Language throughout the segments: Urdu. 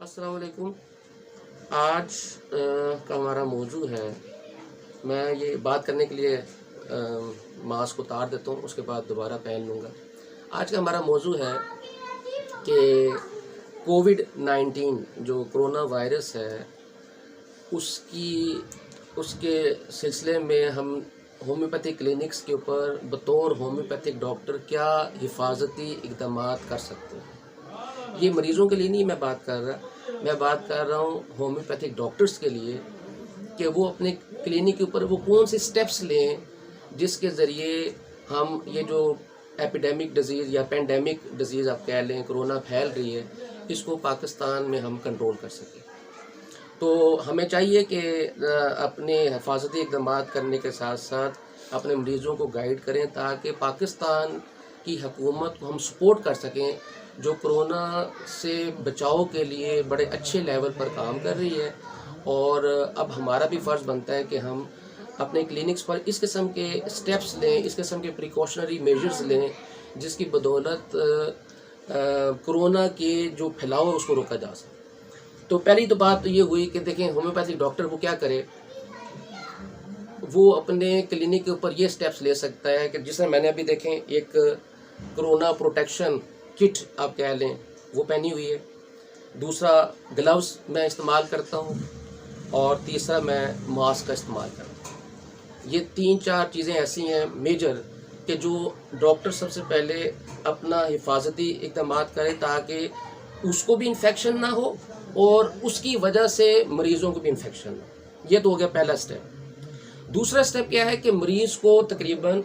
السلام علیکم۔ آج کا ہمارا موضوع ہے، میں یہ بات کرنے کے لیے ماسک اتار دیتا ہوں، اس کے بعد دوبارہ پہن لوں گا۔ آج کا ہمارا موضوع ہے کہ کووڈ-19 جو کرونا وائرس ہے اس کے سلسلے میں ہم ہومیوپیتھک کلینکس کے اوپر بطور ہومیوپیتھک ڈاکٹر کیا حفاظتی اقدامات کر سکتے ہیں۔ یہ مریضوں کے لیے نہیں میں بات کر رہا ہوں ہومیوپیتھک ڈاکٹرز کے لیے، کہ وہ اپنے کلینک کے اوپر وہ کون سے سٹیپس لیں جس کے ذریعے ہم یہ جو ایپیڈیمک ڈیزیز یا پینڈیمک ڈیزیز آپ کہہ لیں، کرونا پھیل رہی ہے، اس کو پاکستان میں ہم کنٹرول کر سکیں۔ تو ہمیں چاہیے کہ اپنے حفاظتی اقدامات کرنے کے ساتھ ساتھ اپنے مریضوں کو گائیڈ کریں تاکہ پاکستان کی حکومت کو ہم سپورٹ کر سکیں، جو کرونا سے بچاؤ کے لیے بڑے اچھے لیول پر کام کر رہی ہے۔ اور اب ہمارا بھی فرض بنتا ہے کہ ہم اپنے کلینکس پر اس قسم کے سٹیپس لیں، اس قسم کے پریکاشنری میجرز لیں جس کی بدولت کرونا کے جو پھیلاؤ ہے اس کو روکا جا سکے۔ تو پہلی تو بات تو یہ ہوئی کہ دیکھیں ہومیوپیتھک ڈاکٹر وہ کیا کرے، وہ اپنے کلینک کے اوپر یہ سٹیپس لے سکتا ہے کہ جس میں نے ابھی دیکھیں ایک کرونا پروٹیکشن کٹ آپ کہہ لیں وہ پہنی ہوئی ہے، دوسرا گلوز میں استعمال کرتا ہوں، اور تیسرا میں ماسک کا استعمال کرتا ہوں۔ یہ 3-4 چیزیں ایسی ہیں میجر کہ جو ڈاکٹر سب سے پہلے اپنا حفاظتی اقدامات کرے تاکہ اس کو بھی انفیکشن نہ ہو اور اس کی وجہ سے مریضوں کو بھی انفیکشن نہ ہو۔ یہ تو ہو گیا پہلا سٹیپ۔ دوسرا سٹیپ کیا ہے کہ مریض کو تقریباً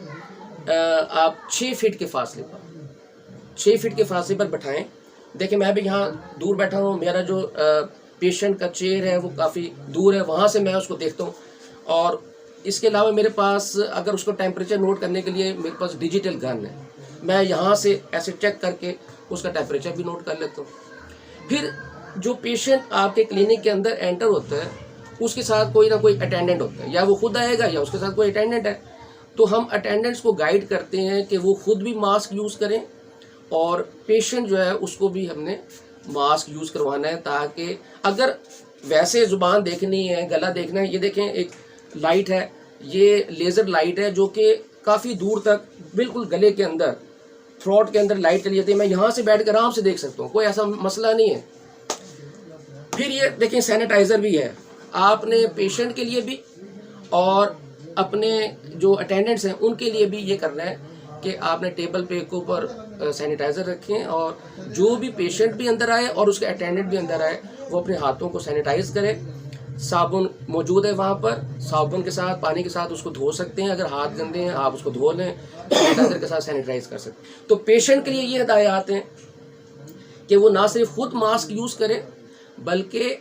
آپ 6 فٹ کے فاصلے پر بٹھائیں۔ دیکھیں میں بھی یہاں دور بیٹھا ہوں، میرا جو پیشنٹ کا چیئر ہے وہ کافی دور ہے، وہاں سے میں اس کو دیکھتا ہوں، اور اس کے علاوہ میرے پاس اگر اس کو ٹیمپریچر نوٹ کرنے کے لیے میرے پاس ڈیجیٹل گن ہے، میں یہاں سے ایسے چیک کر کے اس کا ٹیمپریچر بھی نوٹ کر لیتا ہوں۔ پھر جو پیشنٹ آپ کے کلینک کے اندر انٹر ہوتا ہے اس کے ساتھ کوئی نہ کوئی اٹینڈنٹ ہوتا ہے، یا وہ خود آئے گا یا اس کے ساتھ کوئی اٹینڈنٹ ہے، تو ہم اٹینڈنٹس کو گائیڈ کرتے ہیں کہ وہ خود بھی ماسک یوز کریں، اور پیشنٹ جو ہے اس کو بھی ہم نے ماسک یوز کروانا ہے، تاکہ اگر ویسے زبان دیکھنی ہے، گلا دیکھنا ہے، یہ دیکھیں ایک لائٹ ہے، یہ لیزر لائٹ ہے جو کہ کافی دور تک بالکل گلے کے اندر، تھروٹ کے اندر لائٹ چلی جاتی ہے، میں یہاں سے بیٹھ کر آرام سے دیکھ سکتا ہوں، کوئی ایسا مسئلہ نہیں ہے۔ پھر یہ دیکھیں سینیٹائزر بھی ہے، آپ نے پیشنٹ کے لیے بھی اور اپنے جو اٹینڈنٹس ہیں ان کے لیے بھی یہ کرنا ہے کہ آپ نے ٹیبل پہ کے اوپر سینیٹائزر رکھیں، اور جو بھی پیشنٹ بھی اندر آئے اور اس کے اٹینڈنٹ بھی اندر آئے وہ اپنے ہاتھوں کو سینیٹائز کرے۔ صابن موجود ہے وہاں پر، صابن کے ساتھ پانی کے ساتھ اس کو دھو سکتے ہیں، اگر ہاتھ گندے ہیں آپ اس کو دھو لیں، سینیٹائزر کے ساتھ سینیٹائز کر سکتے ہیں۔ تو پیشنٹ کے لیے یہ ہدایات ہیں کہ وہ نہ صرف خود ماسک یوز کریں بلکہ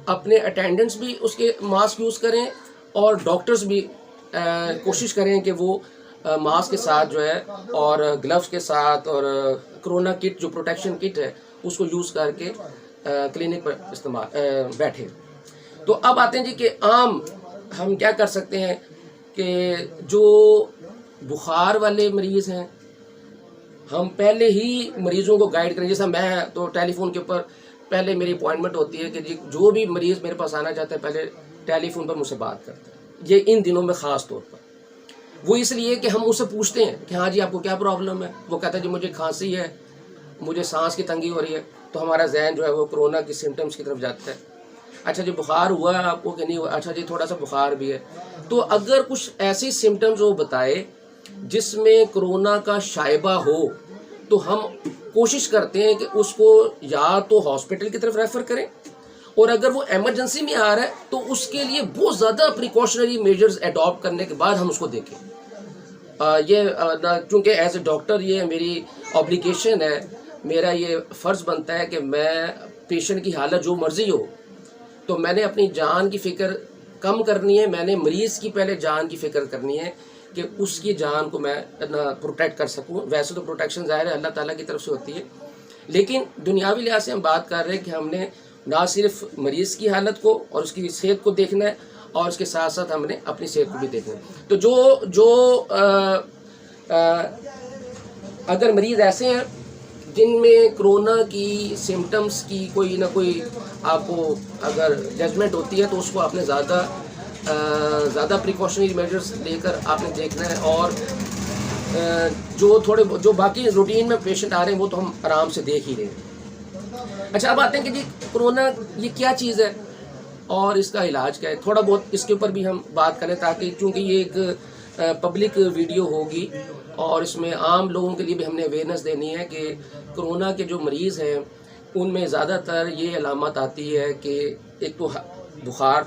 اپنے اٹینڈنٹس بھی اس کے ماسک یوز کریں، اور ڈاکٹرز بھی کوشش کریں کہ وہ ماسک کے ساتھ جو ہے اور گلوز کے ساتھ اور کرونا کٹ جو پروٹیکشن کٹ ہے اس کو یوز کر کے کلینک پر بیٹھے۔ تو اب آتے ہیں جی کہ عام ہم کیا کر سکتے ہیں کہ جو بخار والے مریض ہیں ہم پہلے ہی مریضوں کو گائیڈ کریں، جیسا میں تو ٹیلی فون کے اوپر پہلے میری اپوائنٹمنٹ ہوتی ہے کہ جی جو بھی مریض میرے پاس آنا چاہتا ہے پہلے ٹیلی فون پر مجھ سے بات کرتا ہے، یہ ان دنوں میں خاص طور پر وہ اس لیے کہ ہم اس سے پوچھتے ہیں کہ ہاں جی آپ کو کیا پرابلم ہے، وہ کہتا ہے جی مجھے کھانسی ہے، مجھے سانس کی تنگی ہو رہی ہے، تو ہمارا ذہن جو ہے وہ کرونا کی سمٹمس کی طرف جاتا ہے۔ اچھا جی بخار ہوا ہے آپ کو کہ نہیں ہوا، اچھا جی تھوڑا سا بخار بھی ہے، تو اگر کچھ ایسی سمٹمز وہ بتائے جس میں کرونا کا شائبہ ہو تو ہم کوشش کرتے ہیں کہ اس کو یا تو ہاسپٹل کی طرف ریفر کریں، اور اگر وہ ایمرجنسی میں آ رہا ہے تو اس کے لیے بہت زیادہ پریکاشنری میجرز اڈاپٹ کرنے کے بعد ہم اس کو دیکھیں۔ یہ چونکہ ایز اے ڈاکٹر یہ میری اوبلیگیشن ہے، میرا یہ فرض بنتا ہے کہ میں پیشنٹ کی حالت جو مرضی ہو تو میں نے اپنی جان کی فکر کم کرنی ہے، میں نے مریض کی پہلے جان کی فکر کرنی ہے کہ اس کی جان کو میں پروٹیکٹ کر سکوں۔ ویسے تو پروٹیکشن ظاہر ہے اللہ تعالیٰ کی طرف سے ہوتی ہے، لیکن دنیاوی لحاظ سے ہم بات کر رہے ہیں کہ ہم نے نہ صرف مریض کی حالت کو اور اس کی صحت کو دیکھنا ہے، اور اس کے ساتھ ساتھ ہم نے اپنی صحت کو بھی دیکھنا ہے۔ تو جو اگر مریض ایسے ہیں جن میں کرونا کی سمٹمز کی کوئی نہ کوئی آپ کو اگر ججمنٹ ہوتی ہے تو اس کو آپ نے زیادہ پریکاشنری میجرز لے کر آپ نے دیکھنا ہے. اور جو باقی روٹین میں پیشنٹ آ رہے ہیں وہ تو ہم آرام سے دیکھ ہی رہے ہیں. اچھا اب آتے ہیں کہ جی کرونا یہ کیا چیز ہے اور اس کا علاج کیا ہے. تھوڑا بہت اس کے اوپر بھی ہم بات کریں تاکہ چونکہ یہ ایک پبلک ویڈیو ہوگی اور اس میں عام لوگوں کے لیے بھی ہم نے اویئرنیس دینی ہے کہ کرونا کے جو مریض ہیں ان میں زیادہ تر یہ علامت آتی ہے کہ ایک تو بخار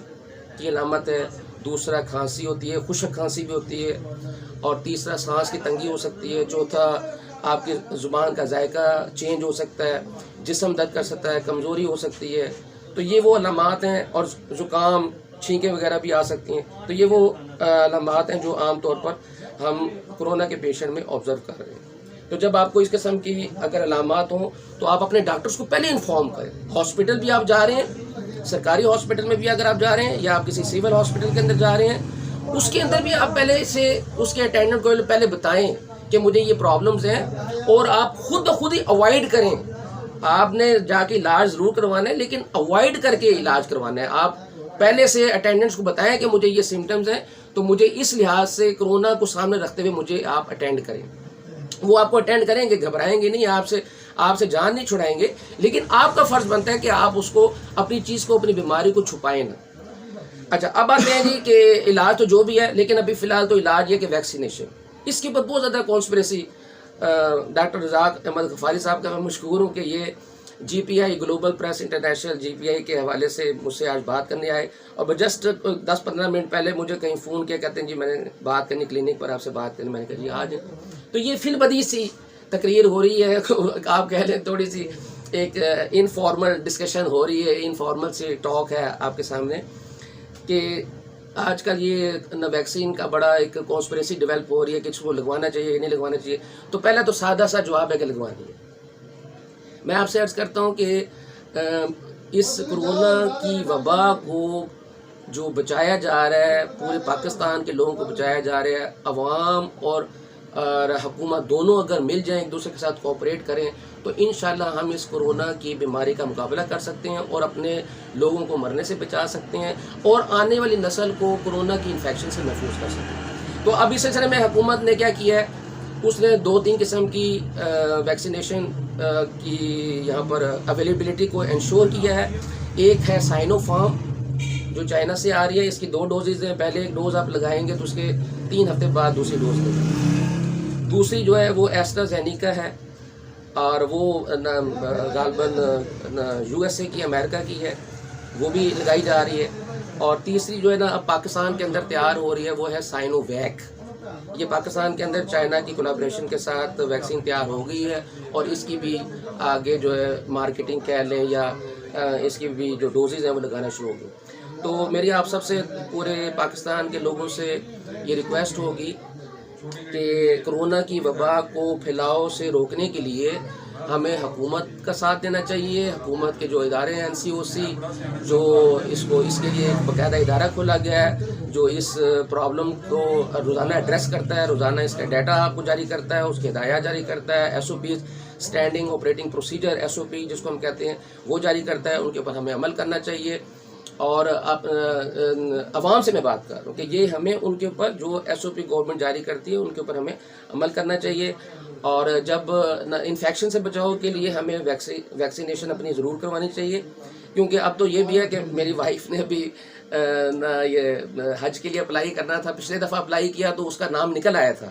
کی علامت ہے, دوسرا کھانسی ہوتی ہے, خشک کھانسی بھی ہوتی ہے, اور تیسرا سانس کی تنگی ہو سکتی ہے, چوتھا آپ کی زبان کا ذائقہ چینج ہو سکتا ہے, جسم درد کر سکتا ہے, کمزوری ہو سکتی ہے. تو یہ وہ علامات ہیں, اور زکام چھینکیں وغیرہ بھی آ سکتی ہیں. تو یہ وہ علامات ہیں جو عام طور پر ہم کرونا کے پیشنٹ میں آبزرو کر رہے ہیں. تو جب آپ کو اس قسم کی اگر علامات ہوں تو آپ اپنے ڈاکٹرز کو پہلے انفارم کریں. ہاسپٹل بھی آپ جا رہے ہیں, سرکاری ہاسپٹل میں بھی اگر آپ جا رہے ہیں یا آپ کسی سول ہاسپٹل کے اندر جا رہے ہیں, اس کے اندر بھی آپ پہلے سے اس کے اٹینڈنٹ کو پہلے بتائیں کہ مجھے یہ پرابلمز ہیں, اور آپ خود ہی اوائڈ کریں. آپ نے جا کے علاج ضرور کروانا ہے لیکن اوائڈ کر کے علاج کروانا ہے. آپ پہلے سے اٹینڈنٹس کو بتائیں کہ مجھے یہ سمٹمز ہیں تو مجھے اس لحاظ سے کرونا کو سامنے رکھتے ہوئے مجھے آپ اٹینڈ کریں. وہ آپ کو اٹینڈ کریں گے, گھبرائیں گے نہیں, آپ سے جان نہیں چھڑائیں گے, لیکن آپ کا فرض بنتا ہے کہ آپ اس کو اپنی چیز کو, اپنی بیماری کو چھپائیں نہ. اچھا اب آتے ہیں جی کہ علاج تو جو بھی ہے, لیکن ابھی فی الحال تو علاج یہ کہ ویکسینیشن. اس کے اوپر بہت زیادہ کانسپریسی ڈاکٹر رزاق احمد غفاری صاحب کا میں مشکور ہوں کہ یہ جی پی آئی گلوبل پریس انٹرنیشنل جی پی آئی کے حوالے سے مجھ سے آج بات کرنے آئے, اور جسٹ 10-15 منٹ پہلے مجھے کہیں فون کیا, کہتے ہیں جی میں نے بات کرنی کلینک پر آپ سے بات کرنی. میں نے کہا جی آج. تو یہ فی البدیہہ سی تقریر ہو رہی ہے, آپ کہہ لیں تھوڑی سی ایک انفارمل ڈسکشن ہو رہی ہے, انفارمل سی ٹاک ہے آپ کے سامنے کہ آج کل یہ ویکسین کا بڑا ایک کانسپریسی ڈیولپ ہو رہی ہے کہ اس کو لگوانا چاہیے یا نہیں لگوانا چاہیے. تو پہلا تو سادہ سا جواب ہے کہ لگوانی ہے. میں آپ سے عرض کرتا ہوں کہ اس کرونا کی وبا کو جو بچایا جا رہا ہے, پورے پاکستان کے لوگوں کو بچایا جا رہا ہے, عوام اور حکومت دونوں اگر مل جائیں, ایک دوسرے کے ساتھ کوآپریٹ کریں, تو انشاءاللہ ہم اس کرونا کی بیماری کا مقابلہ کر سکتے ہیں اور اپنے لوگوں کو مرنے سے بچا سکتے ہیں اور آنے والی نسل کو کرونا کی انفیکشن سے محفوظ کر سکتے ہیں. تو اب اس سلسلے میں حکومت نے کیا کیا ہے, اس نے 2-3 قسم کی ویکسینیشن کی یہاں پر اویلیبلٹی کو انشور کیا ہے. ایک ہے سائنو فارم جو چائنا سے آ رہی ہے, اس کی 2 ڈوزز ہیں. پہلے ایک ڈوز آپ لگائیں گے تو اس کے 3 ہفتے بعد دوسری ڈوز لگائیں. دوسری جو ہے وہ ایسٹرازینیکا ہے, اور وہ غالباً یو ایس اے کی, امریکہ کی ہے, وہ بھی لگائی جا رہی ہے. اور تیسری جو ہے نا اب پاکستان کے اندر تیار ہو رہی ہے, وہ ہے سائنو ویک. یہ پاکستان کے اندر چائنا کی کولابریشن کے ساتھ ویکسین تیار ہو گئی ہے, اور اس کی بھی آگے جو ہے مارکیٹنگ کہہ لیں یا اس کی بھی جو ڈوزز ہیں وہ لگانا شروع ہو گئی. تو میری آپ سب سے, پورے پاکستان کے لوگوں سے یہ ریکویسٹ ہوگی کہ کرونا کی وبا کو پھیلاؤ سے روکنے کے لیے ہمیں حکومت کا ساتھ دینا چاہیے. حکومت کے جو ادارے ہیں NCOC, جو اس کے لیے باقاعدہ ادارہ کھولا گیا ہے جو اس پرابلم کو روزانہ ایڈریس کرتا ہے, روزانہ اس کا ڈیٹا آپ کو جاری کرتا ہے, اس کے ہدایات جاری کرتا ہے, SOP standing operating procedure SOP جس کو ہم کہتے ہیں وہ جاری کرتا ہے. ان کے اوپر ہمیں عمل کرنا چاہیے. اور عوام سے میں بات کر رہا ہوں کہ یہ ہمیں ان کے اوپر جو SOP گورنمنٹ جاری کرتی ہے ان کے اوپر ہمیں عمل کرنا چاہیے. اور جب انفیکشن سے بچاؤ کے لیے ہمیں ویکسینیشن اپنی ضرور کروانی چاہیے, کیونکہ اب تو یہ بھی ہے کہ میری وائف نے بھی یہ حج کے لیے اپلائی کرنا تھا. پچھلے دفعہ اپلائی کیا تو اس کا نام نکل آیا تھا,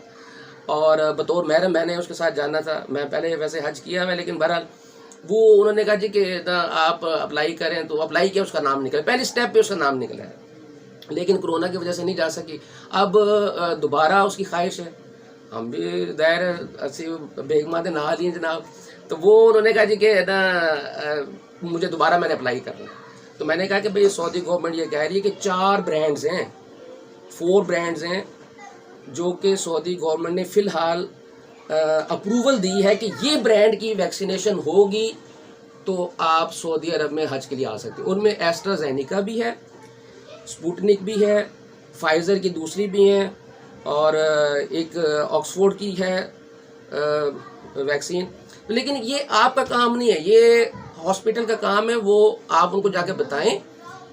اور بطور محرم میں نے اس کے ساتھ جانا تھا. میں پہلے ویسے حج کیا ہے, لیکن بہرحال وہ انہوں نے کہا جی کہ آپ اپلائی کریں, تو اپلائی کیا, اس کا نام نکلا, پہلی سٹیپ پہ اس کا نام نکلا ہے, لیکن کرونا کی وجہ سے نہیں جا سکی. اب دوبارہ اس کی خواہش ہے, ہم بھی دائر بیگمات نہا لی جناب. تو وہ انہوں نے کہا جی کہ مجھے دوبارہ میں نے اپلائی کرنا. تو میں نے کہا کہ بھئی سعودی گورنمنٹ یہ کہہ رہی ہے کہ 4 برانڈز ہیں, 4 برانڈز ہیں جو کہ سعودی گورنمنٹ نے فی الحال اپروول دی ہے کہ یہ برانڈ کی ویکسینیشن ہوگی تو آپ سعودی عرب میں حج کے لیے آ سکتے ہیں. ان میں ایسٹرازینیکا بھی ہے, سپوٹنک بھی ہے, فائزر کی دوسری بھی ہیں, اور ایک آکسفورڈ کی ہے ویکسین. لیکن یہ آپ کا کام نہیں ہے, یہ ہاسپٹل کا کام ہے. وہ آپ ان کو جا کے بتائیں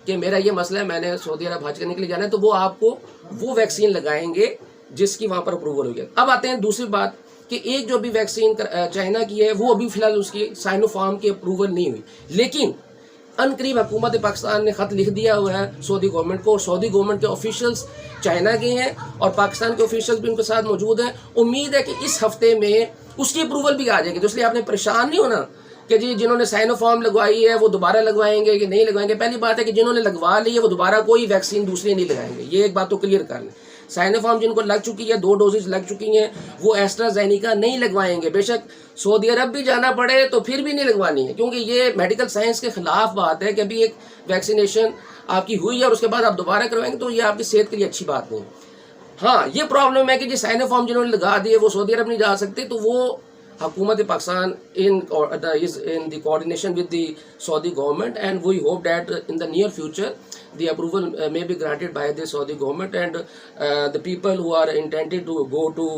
کہ میرا یہ مسئلہ ہے, میں نے سعودی عرب حج کرنے کے لیے جانا ہے, تو وہ آپ کو وہ ویکسین لگائیں گے جس کی وہاں پر اپروول ہو گیا. اب آتے ہیں دوسری بات کہ ایک جو ابھی ویکسین چائنا کی ہے وہ ابھی فی الحال اس کی سائنوفارم کی اپروول نہیں ہوئی, لیکن ان قریب حکومت پاکستان نے خط لکھ دیا ہوا ہے سعودی گورنمنٹ کو, اور سعودی گورنمنٹ کے آفیشلز چائنا کے ہیں اور پاکستان کے آفیشلز بھی ان کے ساتھ موجود ہیں. امید ہے کہ اس ہفتے میں اس کی اپروول بھی آ جائے گی. تو اس لیے آپ نے پریشان نہیں ہونا کہ جی جنہوں نے سائنوفارم لگوائی ہے وہ دوبارہ لگوائیں گے کہ نہیں لگوائیں گے. پہلی بات ہے کہ جنہوں نے لگوا لی ہے وہ دوبارہ کوئی ویکسین دوسری نہیں لگائیں گے, یہ ایک بات تو کلیئر کر لیں. سائنوفارم جن کو لگ چکی ہے, 2 ڈوزز لگ چکی ہیں, وہ ایسٹرازینیکا نہیں لگوائیں گے. بے شک سعودی عرب بھی جانا پڑے تو پھر بھی نہیں لگوانی ہے, کیونکہ یہ میڈیکل سائنس کے خلاف بات ہے کہ ابھی ایک ویکسینیشن آپ کی ہوئی ہے اور اس کے بعد آپ دوبارہ کروائیں گے تو یہ آپ کی صحت کے لیے اچھی بات نہیں. ہاں یہ پرابلم ہے کہ جی سائنوفارم جنہوں نے لگا دیے وہ سعودی عرب نہیں جا سکتے, تو وہ حکومت Pakistan is in the coordination with the Saudi government, and we hope that in the near future the approval may be granted by the Saudi government, and the people who are intended to go to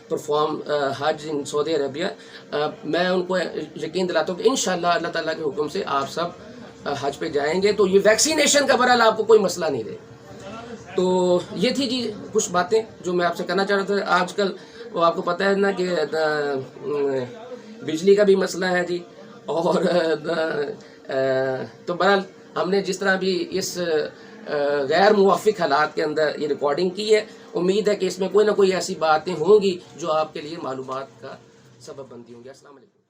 perform Hajj in Saudi Arabia, میں ان کو یقین دلاتا ہوں کہ انشاءاللہ اللہ تعالیٰ کے حکم سے آپ سب حج پہ جائیں گے. تو یہ ویکسینیشن کا بہرحال آپ کو کوئی مسئلہ نہیں رہے. تو یہ تھی جی کچھ باتیں جو میں آپ سے کرنا چاہ رہا تھا. آج کل وہ آپ کو پتہ ہے نا کہ بجلی کا بھی مسئلہ ہے جی, اور تو بہرحال ہم نے جس طرح بھی اس غیر موافق حالات کے اندر یہ ریکارڈنگ کی ہے, امید ہے کہ اس میں کوئی نہ کوئی ایسی باتیں ہوں گی جو آپ کے لیے معلومات کا سبب بنتی ہوں گی. السلام علیکم.